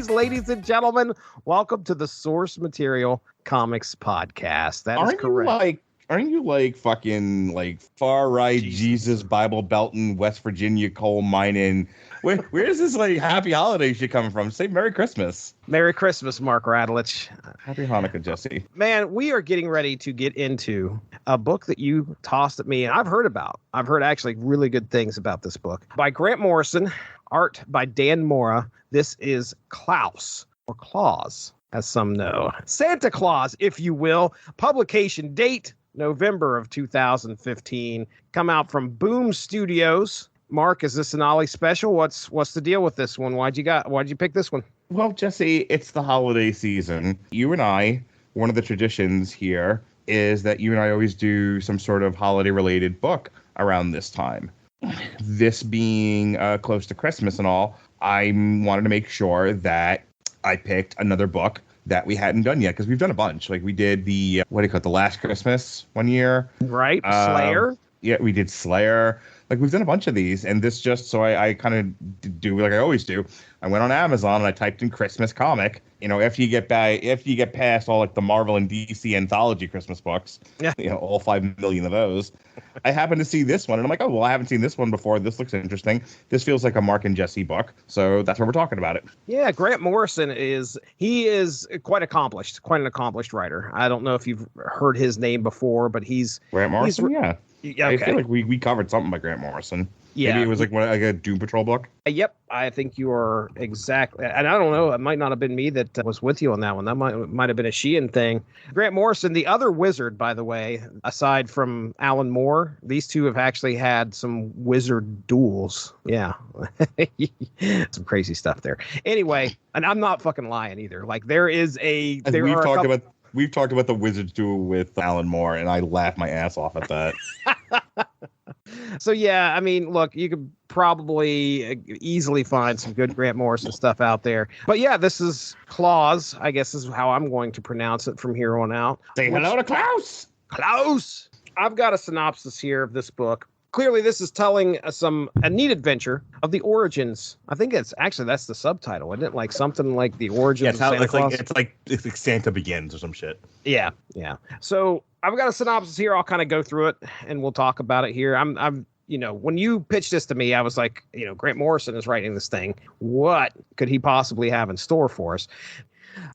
boys, ladies and gentlemen, welcome to the Source Material Comics Podcast. That is correct. Aren't you like fucking like far right Jesus Bible belting West Virginia coal mining? Where's this like happy holiday shit coming from? Say Merry Christmas. Merry Christmas, Mark Radulich. Happy Hanukkah, Jesse. Man, we are getting ready to get into a book that you tossed at me and I've heard about. I've heard actually really good things about this book. By Grant Morrison, art by Dan Mora. This is Klaus, or Claus, as some know. Santa Claus, if you will. Publication date, November of 2015. Come out from Boom Studios. Mark, is this an Ollie special? What's the deal with this one? Why'd you pick this one? Well, Jesse, it's the holiday season. You and I, one of the traditions here is that you and I always do some sort of holiday-related book around this time. This being close to Christmas and all, I wanted to make sure that I picked another book that we hadn't done yet, because we've done a bunch. Like we did the, what do you call it, The Last Christmas one year. Right, Slayer. Yeah, we did Slayer. Like we've done a bunch of these, and this just, so I kind of do like I always do. I went on Amazon and I typed in Christmas comic. You know, after you get past all like the Marvel and DC anthology Christmas books, yeah, you know, all 5 million of those, I happened to see this one, and I'm like, oh well, I haven't seen this one before. This looks interesting. This feels like a Mark and Jesse book, so that's why we're talking about it. Yeah, Grant Morrison is quite an accomplished writer. I don't know if you've heard his name before, but Grant Morrison. Yeah, okay. I feel like we covered something by Grant Morrison. Yeah, maybe it was like a Doom Patrol book. Yep, I think you are exactly. And I don't know, it might not have been me that was with you on that one. That might have been a Sheehan thing. Grant Morrison, the other wizard, by the way, aside from Alan Moore, these two have actually had some wizard duels. Yeah, some crazy stuff there. Anyway, and I'm not fucking lying either. Like We've talked about the Wizards duel with Alan Moore, and I laughed my ass off at that. So, yeah, I mean, look, you could probably easily find some good Grant Morrison stuff out there. But, yeah, this is Claus, I guess is how I'm going to pronounce it from here on out. Say hello to Klaus! Klaus! I've got a synopsis here of this book. Clearly, this is telling a neat adventure of the origins. I think that's the subtitle, isn't it? Like something like the origins of Santa Claus. It's like Santa Begins or some shit. Yeah. So I've got a synopsis here. I'll kind of go through it and we'll talk about it here. I'm when you pitched this to me, I was like, Grant Morrison is writing this thing. What could he possibly have in store for us?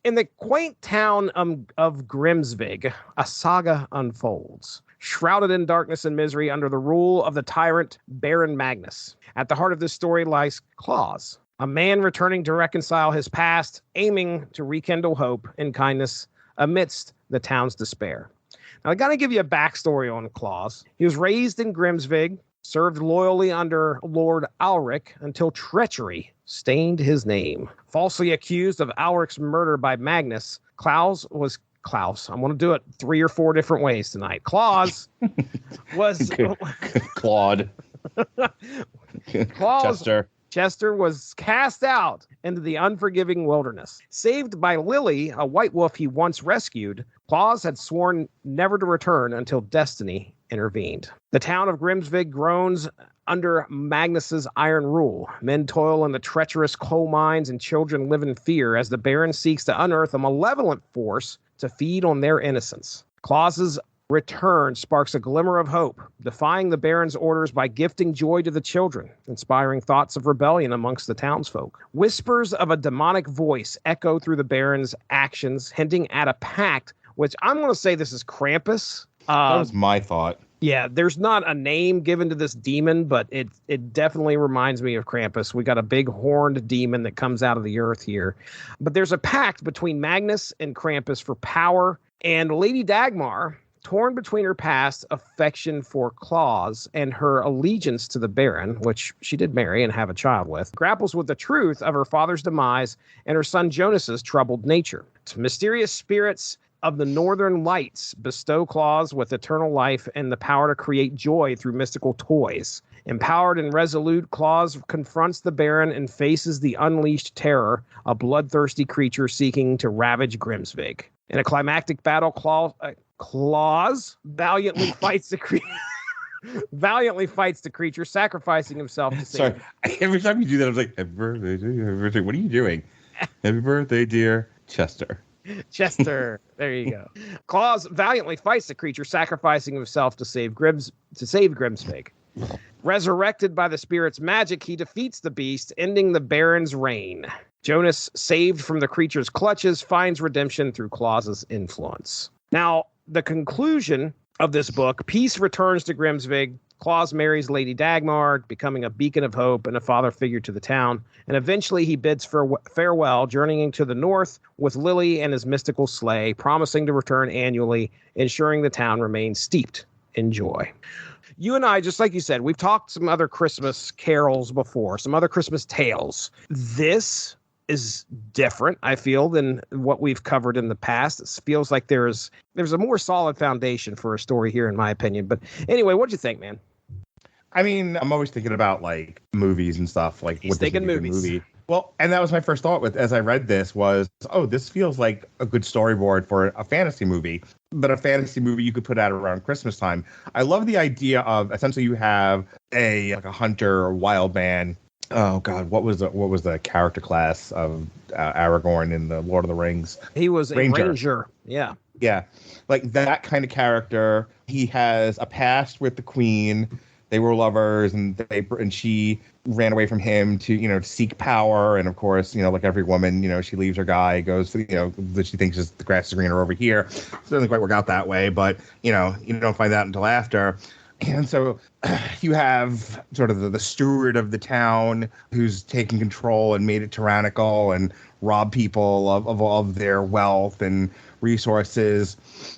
In the quaint town of Grimsvig, a saga unfolds. Shrouded in darkness and misery under the rule of the tyrant Baron Magnus. At the heart of this story lies Klaus, a man returning to reconcile his past, aiming to rekindle hope and kindness amidst the town's despair. Now, I got to give you a backstory on Klaus. He was raised in Grimsvig, served loyally under Lord Ulrich until treachery stained his name. Falsely accused of Ulrich's murder by Magnus, Klaus, I'm going to do it 3 or 4 different ways tonight. Klaus was... Claude. Chester was cast out into the unforgiving wilderness. Saved by Lilli, a white wolf he once rescued, Klaus had sworn never to return until destiny intervened. The town of Grimsvig groans under Magnus's iron rule. Men toil in the treacherous coal mines and children live in fear as the Baron seeks to unearth a malevolent force to feed on their innocence. Klaus's return sparks a glimmer of hope, defying the Baron's orders by gifting joy to the children, inspiring thoughts of rebellion amongst the townsfolk. Whispers of a demonic voice echo through the Baron's actions, hinting at a pact, which I'm going to say this is Krampus. That was my thought. Yeah, there's not a name given to this demon, but it definitely reminds me of Krampus. We got a big horned demon that comes out of the earth here. But there's a pact between Magnus and Krampus for power, and Lady Dagmar, torn between her past affection for Klaus and her allegiance to the Baron, which she did marry and have a child with, grapples with the truth of her father's demise and her son Jonas's troubled nature. Mysterious spirits of the Northern Lights bestow Klaus with eternal life and the power to create joy through mystical toys. Empowered and resolute, Klaus confronts the Baron and faces the unleashed terror, a bloodthirsty creature seeking to ravage Grimsvig. In a climactic battle, Klaus valiantly fights the creature, sacrificing himself to save. Sorry, every time you do that, I was like, what are you doing? Happy birthday, dear Chester. Chester. There you go. Klaus valiantly fights the creature, sacrificing himself to save Grimsvig. Resurrected by the spirit's magic, he defeats the beast, ending the Baron's reign. Jonas, saved from the creature's clutches, finds redemption through Klaus's influence. Now, the conclusion of this book, peace returns to Grimsvig. Klaus marries Lady Dagmar, becoming a beacon of hope and a father figure to the town. And eventually he bids farewell, journeying to the north with Lilli and his mystical sleigh, promising to return annually, ensuring the town remains steeped in joy. You and I, just like you said, we've talked some other Christmas carols before, some other Christmas tales. This is different, I feel, than what we've covered in the past. It feels like there's a more solid foundation for a story here, in my opinion. But anyway, what'd you think, man? I mean, I'm always thinking about like movies and stuff. Like, He's thinking movies. Movie. Well, and that was my first thought as I read this was, oh, this feels like a good storyboard for a fantasy movie, but a fantasy movie you could put out around Christmas time. I love the idea of essentially you have a hunter or wild man. Oh God, what was the character class of Aragorn in the Lord of the Rings? He was a ranger. Yeah. Like that kind of character. He has a past with the queen. They were lovers, and she ran away from him to seek power. And of course, like every woman, she leaves her guy, goes for that she thinks is the grass is greener over here. It doesn't quite work out that way, but you don't find out until after. And so you have sort of the steward of the town who's taken control and made it tyrannical and robbed people of all of their wealth and resources.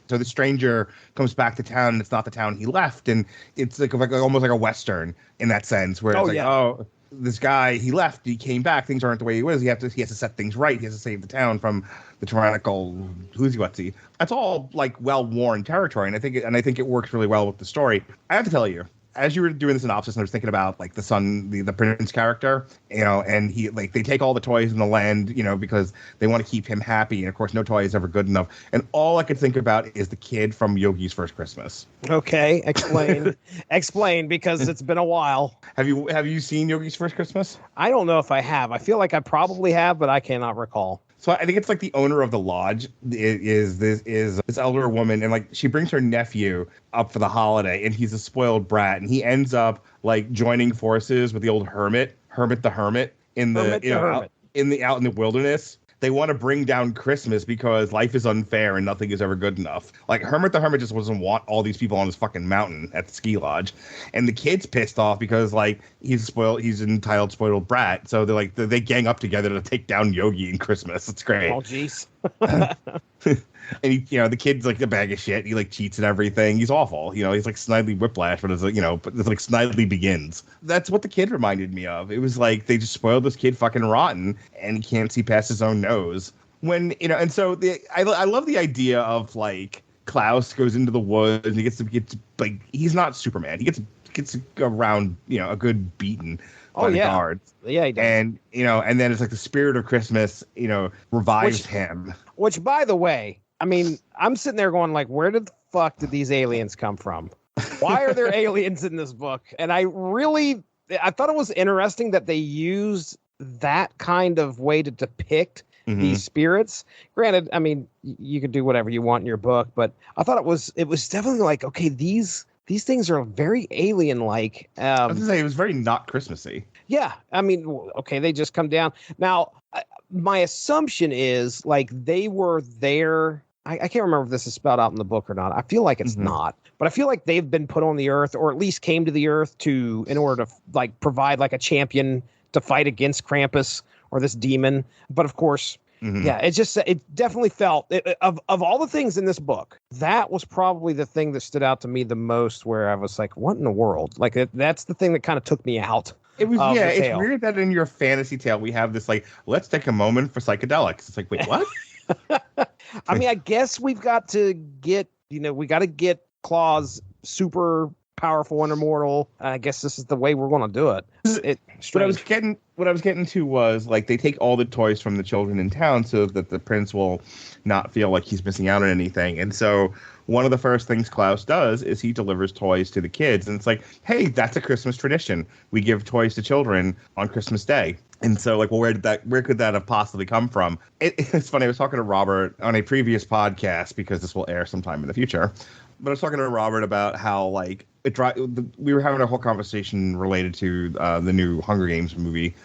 So the stranger comes back to town, and it's not the town he left. And it's like almost like a Western in that sense, where it's this guy, he left, he came back, things aren't the way he was. He has to set things right. He has to save the town from the tyrannical whoosy-whatsy. That's all like well-worn territory, and I think it works really well with the story. I have to tell you, as you were doing the synopsis, and I was thinking about like the son, the prince character, and he they take all the toys in the land, because they want to keep him happy, and of course no toy is ever good enough. And all I could think about is the kid from Yogi's First Christmas. Okay, explain, because it's been a while. Have you seen Yogi's First Christmas? I don't know if I have. I feel like I probably have, but I cannot recall. So I think it's like the owner of the lodge is this elder woman, and like she brings her nephew up for the holiday, and he's a spoiled brat, and he ends up like joining forces with the old Hermit the Hermit out in the wilderness. They want to bring down Christmas because life is unfair and nothing is ever good enough. Like Hermit the Hermit just doesn't want all these people on his fucking mountain at the ski lodge. And the kid's pissed off because like he's an entitled spoiled brat. So they gang up together to take down Yogi in Christmas. It's great. Oh jeez. And the kid's like a bag of shit. He like cheats and everything. He's awful. He's like Snidely Whiplash, but it's like, but it's like Snidely Begins. That's what the kid reminded me of. It was like they just spoiled this kid fucking rotten, and he can't see past his own nose. When and so I love the idea of like Klaus goes into the woods and he gets like he's not Superman. He gets around a good beating. By the guards. Yeah, he does. And and then it's like the spirit of Christmas, revives him. Which, by the way, I mean, I'm sitting there going like, where the fuck did these aliens come from? Why are there aliens in this book? And I thought it was interesting that they used that kind of way to depict these spirits. Granted, I mean, you could do whatever you want in your book, but I thought it was definitely like, okay, these things are very alien-like. I was gonna say it was very not Christmassy. Yeah, I mean, okay, they just come down. Now, my assumption is like they were there. I can't remember if this is spelled out in the book or not. I feel like it's not, but I feel like they've been put on the earth, or at least came to the earth in order to like provide like a champion to fight against Krampus or this demon. But of course, yeah, it definitely felt of all the things in this book, that was probably the thing that stood out to me the most, where I was like, what in the world? Like that's the thing that kind of took me out. It was it's weird that in your fantasy tale we have this like, let's take a moment for psychedelics. It's like, wait, what? I mean, I guess we've got to get Klaus super powerful and immortal. I guess this is the way we're going to do it. What I was getting to was like they take all the toys from the children in town so that the prince will not feel like he's missing out on anything. And so one of the first things Klaus does is he delivers toys to the kids. And it's like, hey, that's a Christmas tradition. We give toys to children on Christmas Day. And so, like, well, where could that have possibly come from? It's funny. I was talking to Robert on a previous podcast because this will air sometime in the future. But I was talking to Robert about how, like, we were having a whole conversation related to the new Hunger Games movie,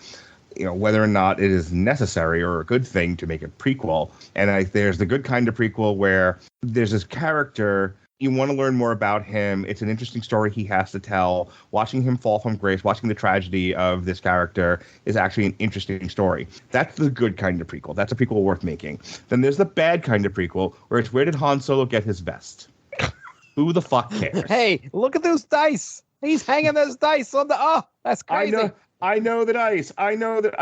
you know, whether or not it is necessary or a good thing to make a prequel. And there's the good kind of prequel where there's this character. You want to learn more about him. It's an interesting story he has to tell. Watching him fall from grace, watching the tragedy of this character is actually an interesting story. That's the good kind of prequel. That's a prequel worth making. Then there's the bad kind of prequel where it's where did Han Solo get his vest? Who the fuck cares? Hey, look at those dice. He's hanging those dice on the... Oh, that's crazy. I know the dice. I know that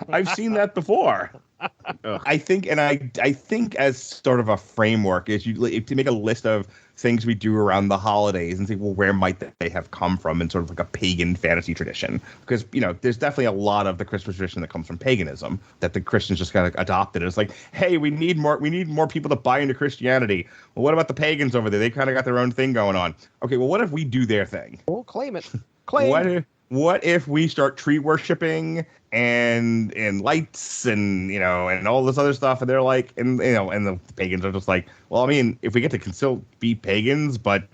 I've seen that before. I think as sort of a framework is to make a list of things we do around the holidays and think, well, where might they have come from in sort of like a pagan fantasy tradition? Because, you know, there's definitely a lot of the Christmas tradition that comes from paganism that the Christians just kind of adopted. It's like, hey, we need more people to buy into Christianity. Well, what about the pagans over there? They kind of got their own thing going on. Okay, well, what if we do their thing? We'll claim it. What if we start tree worshiping and lights and, you know, and all this other stuff? And they're like, and, you know, and the pagans are just like, well, I mean, if we get to still be pagans, but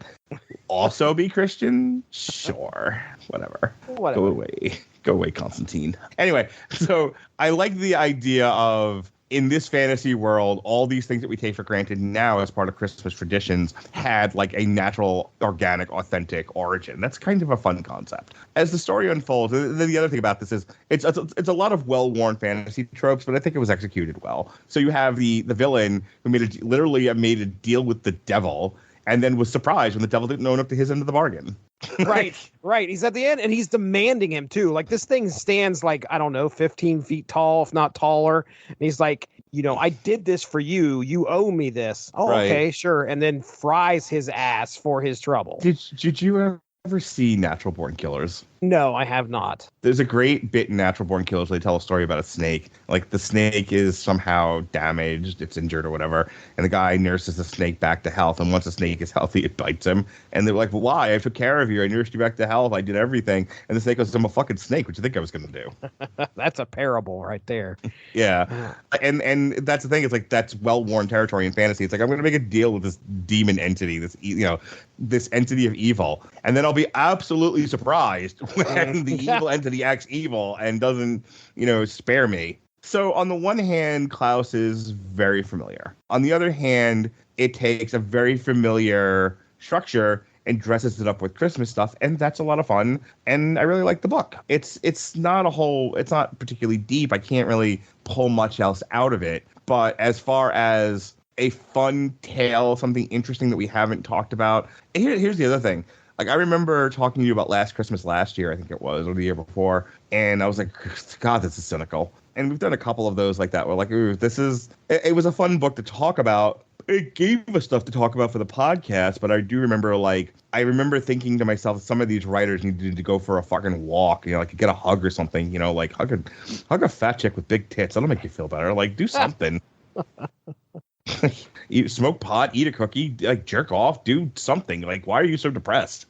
also be Christian, sure, whatever. Go away, Constantine. Anyway, so I like the idea of, in this fantasy world, all these things that we take for granted now as part of Christmas traditions had like a natural, organic, authentic origin. That's kind of a fun concept. As the story unfolds, the other thing about this is it's a lot of well-worn fantasy tropes, but I think it was executed well. So you have the villain who literally made a deal with the devil and then was surprised when the devil didn't own up to his end of the bargain. Right. He's at the end and he's demanding him too. Like this thing stands like, I don't know, 15 feet tall, if not taller. And he's like, you know, I did this for you. You owe me this. Oh, right. Okay, sure. And then fries his ass for his trouble. Did you ever see Natural Born Killers? No, I have not. There's a great bit in Natural Born Killers where they tell a story about a snake. Like the snake is somehow damaged, it's injured or whatever, and the guy nurses the snake back to health. And once the snake is healthy, it bites him. And they're like, well, why? I took care of you. I nursed you back to health. I did everything. And the snake goes, I'm a fucking snake. What do you think I was going to do? That's a parable right there. Yeah. And that's the thing. It's like that's well-worn territory in fantasy. It's like, I'm going to make a deal with this demon entity, this entity of evil. And then I'll be absolutely surprised when the evil entity acts evil and doesn't, spare me. So on the one hand, Klaus is very familiar. On the other hand, it takes a very familiar structure and dresses it up with Christmas stuff, and that's a lot of fun. And I really like the book. It's not particularly deep. I can't really pull much else out of it. But as far as a fun tale, something interesting that we haven't talked about, here's the other thing. Like, I remember talking to you about Last Christmas last year, I think it was, or the year before, and I was like, God, this is cynical. And we've done a couple of those like that. We're like, ooh, it was a fun book to talk about. It gave us stuff to talk about for the podcast, but I do remember, thinking to myself, some of these writers needed to go for a fucking walk, get a hug or something, hug a fat chick with big tits. That'll make you feel better. Like, do something. Smoke pot, eat a cookie, jerk off, do something. Like, why are you so depressed?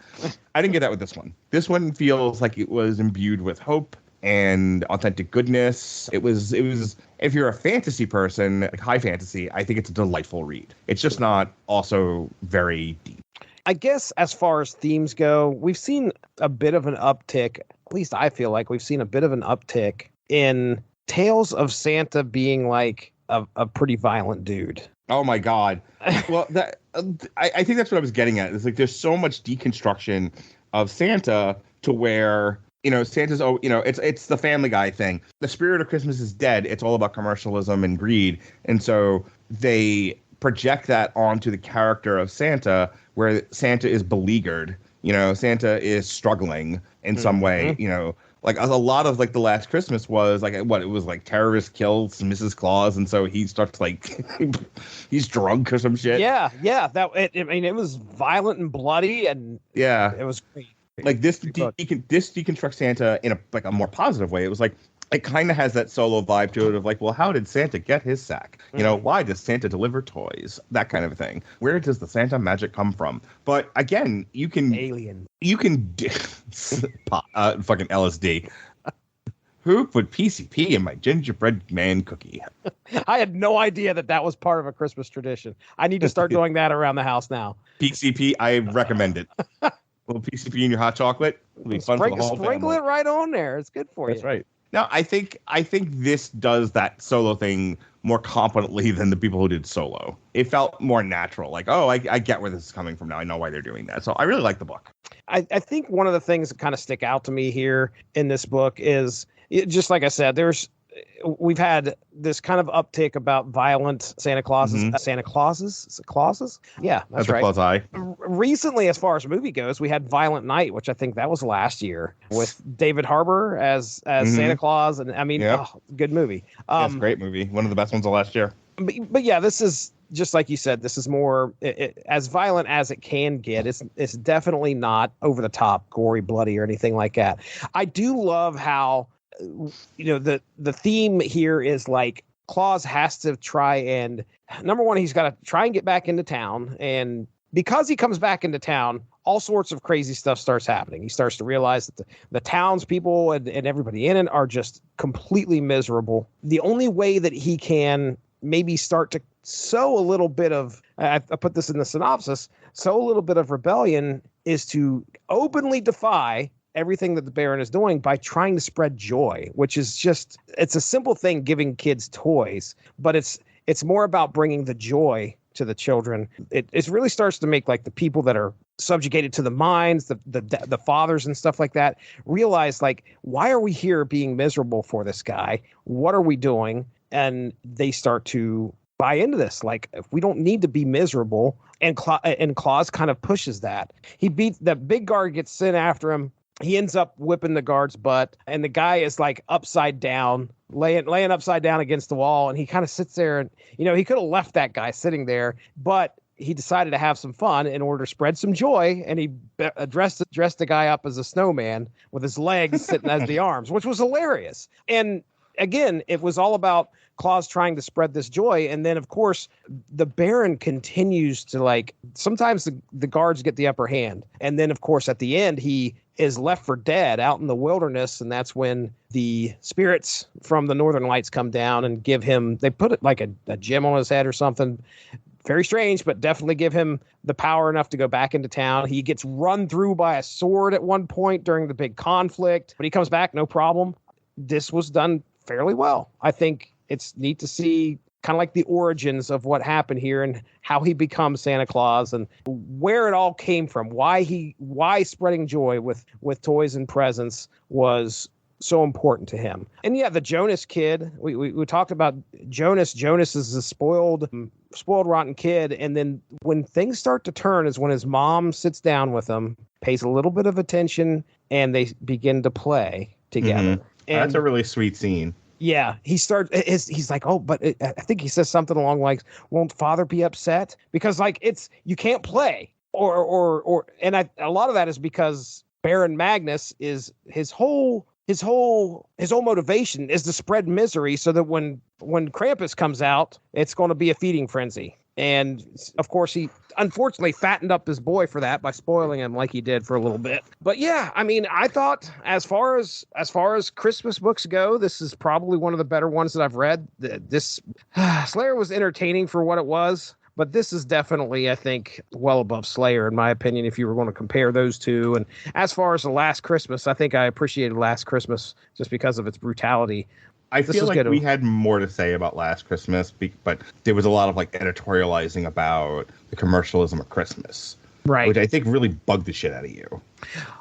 I didn't get that with this one. This one feels like it was imbued with hope and authentic goodness. It was, if you're a fantasy person, like high fantasy, I think it's a delightful read. It's just not also very deep. I guess as far as themes go, we've seen a bit of an uptick. At least I feel like we've seen a bit of an uptick in tales of Santa being like a pretty violent dude. Oh my God. Well, I think that's what I was getting at. It's like there's so much deconstruction of Santa to where, Santa's, it's the Family Guy thing. The spirit of Christmas is dead. It's all about commercialism and greed. And so they project that onto the character of Santa, where Santa is beleaguered. Santa is struggling in some way, like a lot of like the Last Christmas was like what it was like terrorist kills Mrs. Claus, and so he starts like he's drunk or some shit. Yeah, I mean, it was violent and bloody, and it was great. Like this deconstructs Santa in a more positive way. It was like it kind of has that Solo vibe to it of like, well, how did Santa get his sack? You know, why does Santa deliver toys? That kind of thing. Where does the Santa magic come from? But again, you can fucking LSD. Who put PCP in my gingerbread man cookie? I had no idea that was part of a Christmas tradition. I need to start doing that around the house now. PCP, I recommend it. A little PCP in your hot chocolate. It'll be fun for the whole sprinkle family. it right on there. It's good for you. That's right. Now, I think this does that Solo thing more competently than the people who did Solo. It felt more natural. Like, oh, I get where this is coming from now. I know why they're doing that. So I really like the book. I think one of the things that kind of stick out to me here in this book is, just like I said, we've had this kind of uptick about violent Santa Clauses. Yeah, that's right. Claus eye. Recently, as far as movie goes, we had Violent Night, which I think that was last year with David Harbour as Santa Claus. And I mean, good movie. Yes, great movie. One of the best ones of last year. But yeah, this is just like you said, this is more as violent as it can get. It's definitely not over the top, gory, bloody, or anything like that. I do love how, the theme here is like Claus has to try and, number one, he's got to try and get back into town. And because he comes back into town, all sorts of crazy stuff starts happening. He starts to realize that the townspeople and everybody in it are just completely miserable. The only way that he can maybe start to sow a little bit of, I put this in the synopsis, sow a little bit of rebellion is to openly defy everything that the Baron is doing by trying to spread joy, which is just, it's a simple thing, giving kids toys, but it's more about bringing the joy to the children. It really starts to make like the people that are subjugated to the mines, the fathers and stuff like that, realize like, why are we here being miserable for this guy? What are we doing? And they start to buy into this. Like, we don't need to be miserable. And Claus kind of pushes that. He beats the big guard, gets sent after him. He ends up whipping the guard's butt, and the guy is like upside down, laying upside down against the wall. And he kind of sits there, and he could have left that guy sitting there, but he decided to have some fun in order to spread some joy. And he dressed the guy up as a snowman with his legs sitting as the arms, which was hilarious. And again, it was all about Claus trying to spread this joy. And then, of course, the Baron continues to, like, sometimes the guards get the upper hand. And then, of course, at the end, he is left for dead out in the wilderness. And that's when the spirits from the Northern Lights come down and give him, they put it like a gem on his head or something. Very strange, but definitely give him the power enough to go back into town. He gets run through by a sword at one point during the big conflict, but he comes back, no problem. This was done fairly well. I think it's neat to see kind of like the origins of what happened here and how he becomes Santa Claus and where it all came from, why spreading joy with toys and presents was so important to him. And yeah, the Jonas kid, we talked about Jonas. Jonas is a spoiled, rotten kid. And then when things start to turn is when his mom sits down with him, pays a little bit of attention, and they begin to play together. Mm-hmm. And that's a really sweet scene. Yeah, he's like, oh, but I think he says something along like, won't father be upset? Because like you can't play or a lot of that is because Baron Magnus is his whole motivation is to spread misery so that when Krampus comes out, it's going to be a feeding frenzy. And of course, he unfortunately fattened up his boy for that by spoiling him like he did for a little bit. But yeah, I mean, I thought as far as Christmas books go, this is probably one of the better ones that I've read. This Slayer was entertaining for what it was, but this is definitely, I think, well above Slayer, in my opinion, if you were going to compare those two. And as far as The Last Christmas, I think I appreciated Last Christmas just because of its brutality. I feel like we had more to say about Last Christmas, but there was a lot of like editorializing about the commercialism of Christmas, right? Which I think really bugged the shit out of you.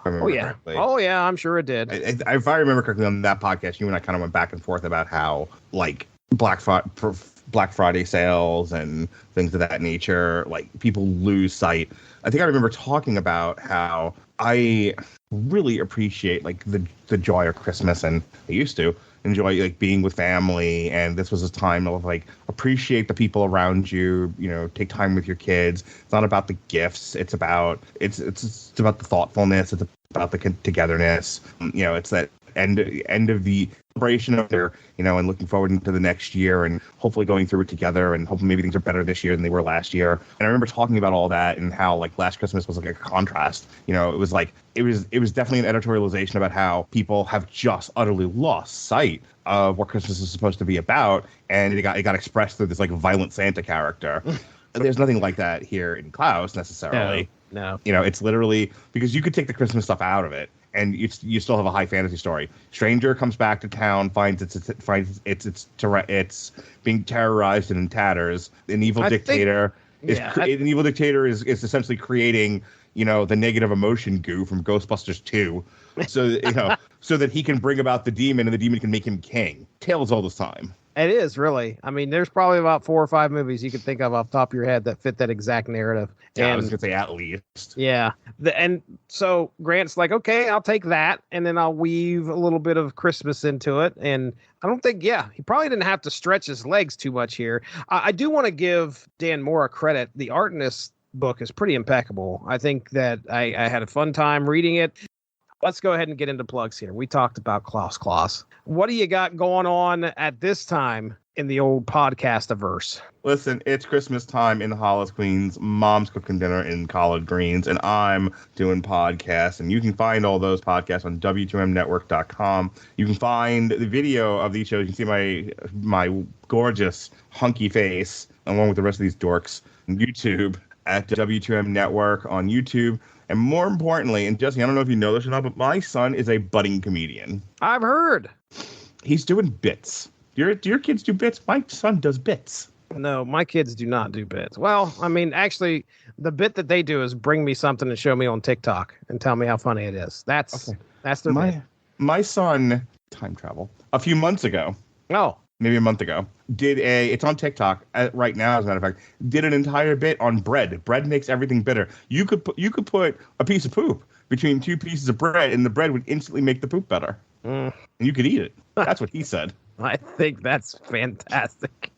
Correctly. Oh yeah, I'm sure it did. If I remember correctly on that podcast, you and I kind of went back and forth about how like Black Friday sales and things of that nature. Like, people lose sight. I think I remember talking about how I really appreciate like the joy of Christmas, and I used to enjoy like being with family, and this was a time of like appreciate the people around you, take time with your kids. It's not about the gifts, it's about the thoughtfulness, it's about the togetherness. It's that end of the celebration of their, and looking forward into the next year and hopefully going through it together, and hopefully maybe things are better this year than they were last year. And I remember talking about all that and how like last Christmas was like a contrast. It was like it was definitely an editorialization about how people have just utterly lost sight of what Christmas is supposed to be about, and it got expressed through this like violent Santa character. There's nothing like that here in Klaus necessarily. No. It's literally because you could take the Christmas stuff out of it, and you still have a high fantasy story. Stranger comes back to town, finds it's being terrorized and in tatters. An evil dictator is essentially creating the negative emotion goo from Ghostbusters 2, so that he can bring about the demon, and the demon can make him king. Tales all the time. It is, really. I mean, there's probably about 4 or 5 movies you could think of off the top of your head that fit that exact narrative. Yeah, I was going to say at least. Yeah. And so Grant's like, okay, I'll take that, and then I'll weave a little bit of Christmas into it. And I don't think, he probably didn't have to stretch his legs too much here. I do want to give Dan Mora credit. The art in this book is pretty impeccable. I think that I had a fun time reading it. Let's go ahead and get into plugs here. We talked about Klaus. What do you got going on at this time in the old podcast-averse? Listen, it's Christmas time in Hollis, Queens. Mom's cooking dinner in Collard Greens, and I'm doing podcasts. And you can find all those podcasts on W2MNetwork.com. You can find the video of these shows. You can see my gorgeous, hunky face, along with the rest of these dorks, on YouTube at W2M Network on YouTube. And more importantly, and Jesse, I don't know if you know this or not, but my son is a budding comedian. I've heard. He's doing bits. Do your kids do bits? My son does bits. No, my kids do not do bits. Well, I mean, actually, the bit that they do is bring me something and show me on TikTok and tell me how funny it is. That's their bit. My son, time travel, a few months ago. Oh. Maybe a month ago, it's on TikTok right now, as a matter of fact, did an entire bit on bread. Bread makes everything bitter. You could put a piece of poop between 2 pieces of bread, and the bread would instantly make the poop better. And you could eat it. That's what he said. I think that's fantastic.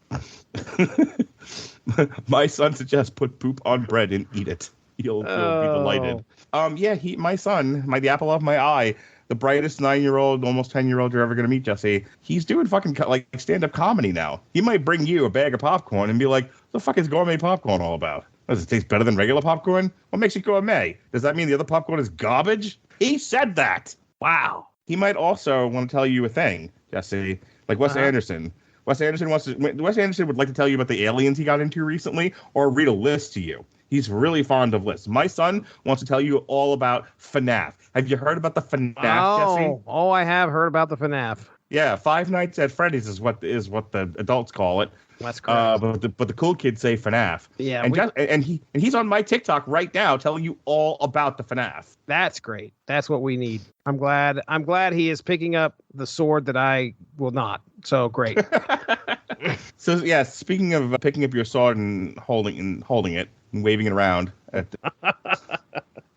My son suggests put poop on bread and eat it. He'll be delighted. My son, the apple of my eye, the brightest 9-year-old, almost 10-year-old you're ever going to meet, Jesse, he's doing fucking like stand-up comedy now. He might bring you a bag of popcorn and be like, what the fuck is gourmet popcorn all about? Does it taste better than regular popcorn? What makes it gourmet? Does that mean the other popcorn is garbage? He said that. Wow. He might also want to tell you a thing, Jesse, like Wes Anderson. Wes Anderson would like to tell you about the aliens he got into recently, or read a list to you. He's really fond of lists. My son wants to tell you all about FNAF. Have you heard about the FNAF, Jesse? Oh, I have heard about the FNAF. Yeah, Five Nights at Freddy's is what the adults call it. That's correct. But the cool kids say FNAF. Yeah, and he's on my TikTok right now telling you all about the FNAF. That's great. That's what we need. I'm glad he is picking up the sword that I will not. So great. So yeah, speaking of picking up your sword and holding it and waving it around at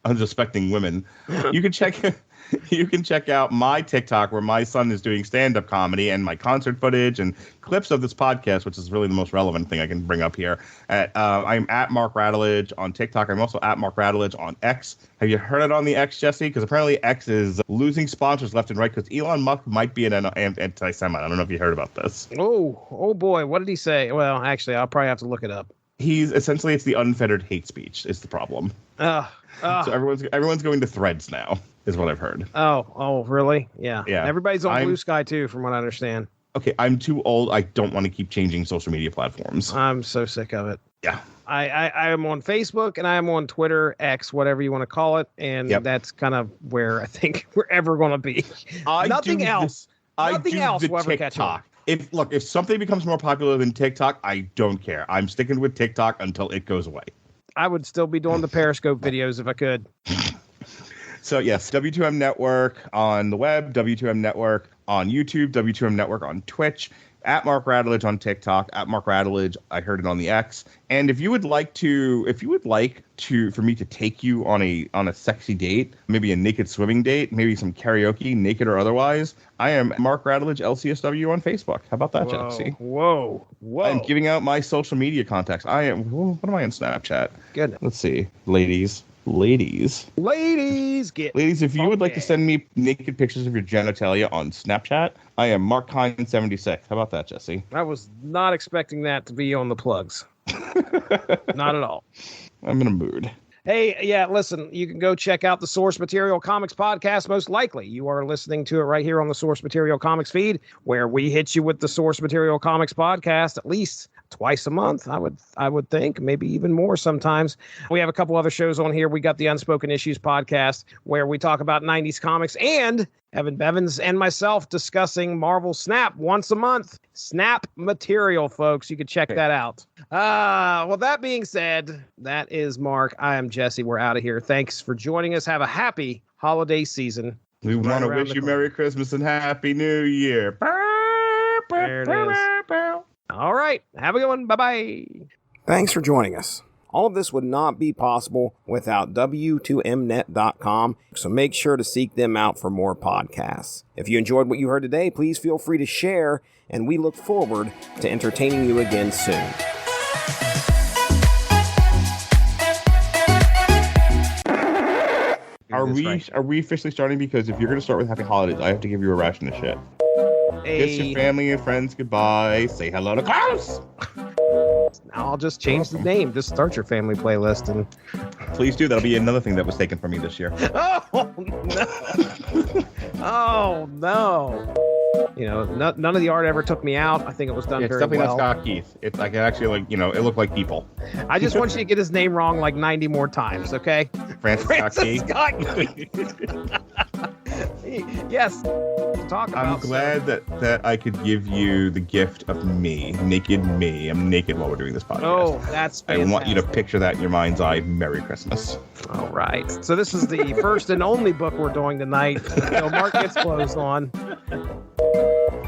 unsuspecting women, you can check out my TikTok where my son is doing stand-up comedy, and my concert footage and clips of this podcast, which is really the most relevant thing I can bring up here. I'm at Mark Radulich on TikTok. I'm also at Mark Radulich on X. Have you heard it on the X, Jesse? Because apparently X is losing sponsors left and right because Elon Musk might be an anti-Semite. I don't know if you heard about this. Oh boy. What did he say? Well, actually, I'll probably have to look it up. It's the unfettered hate speech is the problem. So everyone's going to Threads now, is what I've heard. Oh, really? Yeah. Everybody's on Blue Sky too, from what I understand. Okay, I'm too old. I don't want to keep changing social media platforms. I'm so sick of it. Yeah. I am on Facebook and I am on Twitter, X, whatever you want to call it, and that's kind of where I think we're ever going to be. Nothing else will ever catch on. If something becomes more popular than TikTok, I don't care. I'm sticking with TikTok until it goes away. I would still be doing the Periscope videos if I could. So yes, W2M Network on the web, W2M Network on YouTube, W2M Network on Twitch. at Mark Radulich on TikTok, at Mark Radulich. I heard it on the X. And if you would like for me to take you on a sexy date, maybe a naked swimming date, maybe some karaoke, naked or otherwise, I am Mark Radulich LCSW on Facebook. How about that, Jesse? Whoa. I'm giving out my social media contacts. What am I on Snapchat? Good. Let's see. Ladies, if you would like to send me naked pictures of your genitalia on Snapchat, I am MarkHine76. How about that, Jesse? I was not expecting that to be on the plugs. Not at all. I'm in a mood. Hey, yeah, listen, you can go check out the Source Material Comics podcast. Most likely you are listening to it right here on the Source Material Comics feed, where we hit you with the Source Material Comics podcast at least twice a month. I would think, maybe even more sometimes. We have a couple other shows on here. We got the Unspoken Issues podcast, where we talk about 90s comics, and Evan Bevins and myself discussing Marvel Snap once a month. Snap Material, folks. You can check that out. Well, that being said, that is Mark. I am Jesse. We're out of here. Thanks for joining us. Have a happy holiday season. We want to wish you Merry Christmas and Happy New Year. There it is. All right. Have a good one. Bye-bye. Thanks for joining us. All of this would not be possible without W2Mnet.com, so make sure to seek them out for more podcasts. If you enjoyed what you heard today, please feel free to share, and we look forward to entertaining you again soon. Are we officially starting? Because if you're going to start with Happy Holidays, I have to give you a ration of shit. Kiss your family and friends goodbye. Say hello to Klaus. I'll just change the name. Just start your family playlist and please do. That'll be another thing that was taken from me this year. Oh no! Oh no! You know, none of the art ever took me out. I think it was done very well. It's definitely not Scott Keith. It's like actually it looked like people. I just want you to get his name wrong like 90 more times, okay? Francis Scott Keith. Yes. I'm glad that I could give you the gift of me, naked me. I'm naked while we're doing this podcast. Oh, that's fantastic. I want you to picture that in your mind's eye. Merry Christmas. All right. So this is the first and only book we're doing tonight. So Mark gets closed on.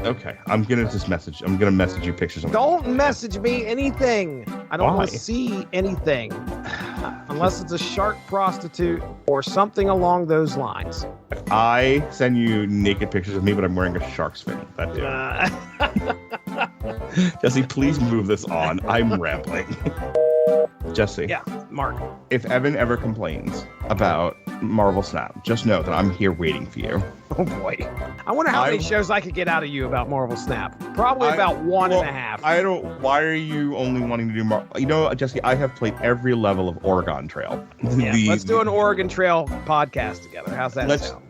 Okay, I'm gonna message you pictures. Don't message me anything. I don't want to see anything unless it's a shark prostitute or something along those lines. If I send you naked pictures of me, but I'm wearing a shark's fin, that do. Jesse, please move this on. I'm rambling. Jesse. Yeah, Mark. If Evan ever complains about Marvel Snap, just know that I'm here waiting for you. Oh boy. I wonder how many shows I could get out of you about Marvel Snap. Probably about one and a half. Why are you only wanting to do Marvel? You know, Jesse, I have played every level of Oregon Trail. Yeah, let's do an Oregon Trail podcast together. How's that sound?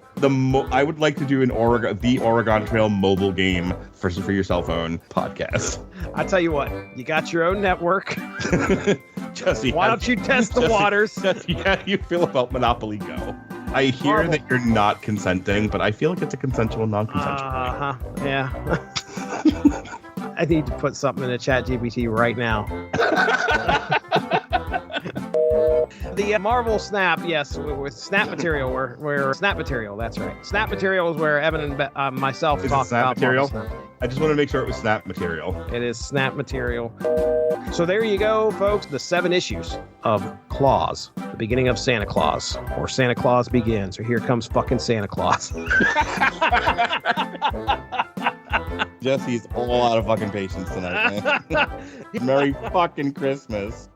I would like to do the Oregon Trail mobile game for your cell phone podcast. I tell you what, you got your own network. Jesse, why don't you test the waters? Jesse, how do you feel about Monopoly Go? I hear that you're not consenting, but I feel like it's a consensual, non-consensual game. Yeah. I need to put something in the chat GPT right now. The Marvel Snap, yes, with Snap Material, where Snap Material, that's right. Snap Material is where Evan and myself talk about Material. Marvel Snap. I just want to make sure it was Snap Material. It is Snap Material. So there you go, folks, the 7 issues of Claus, the beginning of Santa Claus, or Santa Claus Begins, or Here Comes Fucking Santa Claus. Jesse's all out of fucking patience tonight, man. Merry fucking Christmas.